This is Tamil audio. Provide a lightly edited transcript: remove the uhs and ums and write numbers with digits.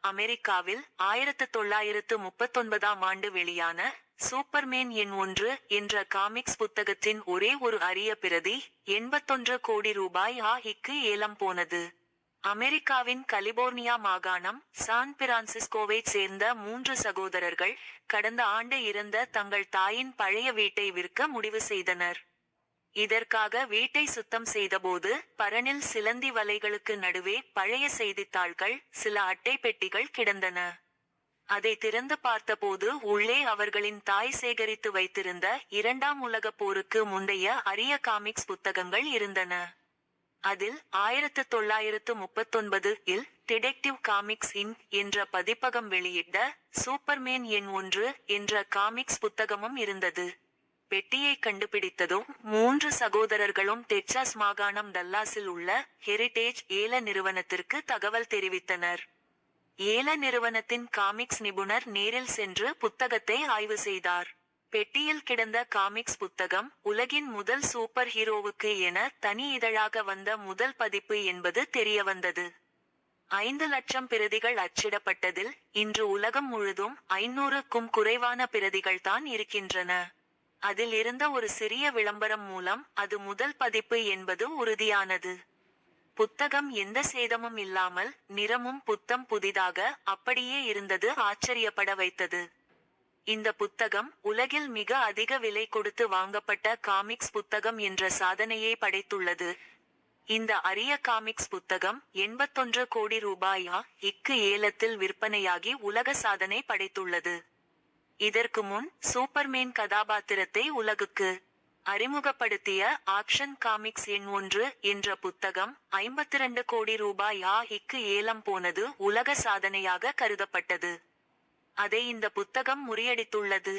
அமெரிக்காவில் 1939ஆம் ஆண்டு வெளியான சூப்பர்மேன் எண் 1 என்ற காமிக்ஸ் புத்தகத்தின் ஒரே ஒரு அரிய பிரதி 81 கோடி ரூபாய் க்கு ஏலம் போனது. அமெரிக்காவின் கலிபோர்னியா மாகாணம் சான் பிரான்சிஸ்கோவைச் சேர்ந்த 3 சகோதரர்கள் கடந்த ஆண்டு இறந்த தங்கள் தாயின் பழைய வீட்டை விற்க முடிவு செய்தனர். இதற்காக வீட்டை சுத்தம் செய்தபோது பரணில் சிலந்தி வலைகளுக்கு நடுவே பழைய செய்தித்தாள்கள், சில அட்டை பெட்டிகள் கிடந்தன. அதை திறந்து பார்த்தபோது உள்ளே அவர்களின் தாய் சேகரித்து வைத்திருந்த 2ஆம் உலகப் போருக்கு முந்தைய அரிய காமிக்ஸ் புத்தகங்கள் இருந்தன. அதில் 1939 இல் டிடெக்டிவ் காமிக்ஸ் இன்க் என்ற பதிப்பகம் வெளியிட்ட சூப்பர்மேன் எண் 1 என்ற காமிக்ஸ் புத்தகமும் இருந்தது. பெட்டியை கண்டுபிடித்ததும் 3 சகோதரர்களும் டெக்சாஸ் மாகாணம் டல்லாஸில் உள்ள ஹெரிடேஜ் ஏல நிறுவனத்திற்கு தகவல் தெரிவித்தனர். ஏல நிறுவனத்தின் காமிக்ஸ் நிபுணர் நேரில் சென்று புத்தகத்தை ஆய்வு செய்தார். பெட்டியில் கிடந்த காமிக்ஸ் புத்தகம் உலகின் முதல் சூப்பர் ஹீரோவுக்கு என தனி இதழாக வந்த முதல் பதிப்பு என்பது தெரியவந்தது. 5 லட்சம் பிரதிகள் அச்சிடப்பட்டதில் இன்று உலகம் முழுதும் 500க்கும் குறைவான பிரதிகள் தான் இருக்கின்றன. அதில் இருந்த ஒரு சிறிய விளம்பரம் மூலம் அது முதல் பதிப்பு என்பது உறுதியானது. புத்தகம் எந்த சேதமும் இல்லாமல் நிறமும் புத்தம் புதிதாக அப்படியே இருந்தது ஆச்சரியப்பட வைத்தது. இந்த புத்தகம் உலகில் மிக அதிக விலை கொடுத்து வாங்கப்பட்ட காமிக்ஸ் புத்தகம் என்ற சாதனையை படைத்துள்ளது. இந்த அரிய காமிக்ஸ் புத்தகம் 81 கோடி ரூபாய் க்கு ஏலத்தில் விற்பனையாகி உலக சாதனை படைத்துள்ளது. இதற்கு முன் சூப்பர்மேன் கதாபாத்திரத்தை உலகுக்கு அறிமுகப்படுத்திய ஆக்ஷன் காமிக்ஸ் எண் 1 என்ற புத்தகம் 52 கோடி ரூபாய் க்கு ஏலம் போனது உலக சாதனையாக கருதப்பட்டது. அதை இந்த புத்தகம் முறியடித்துள்ளது.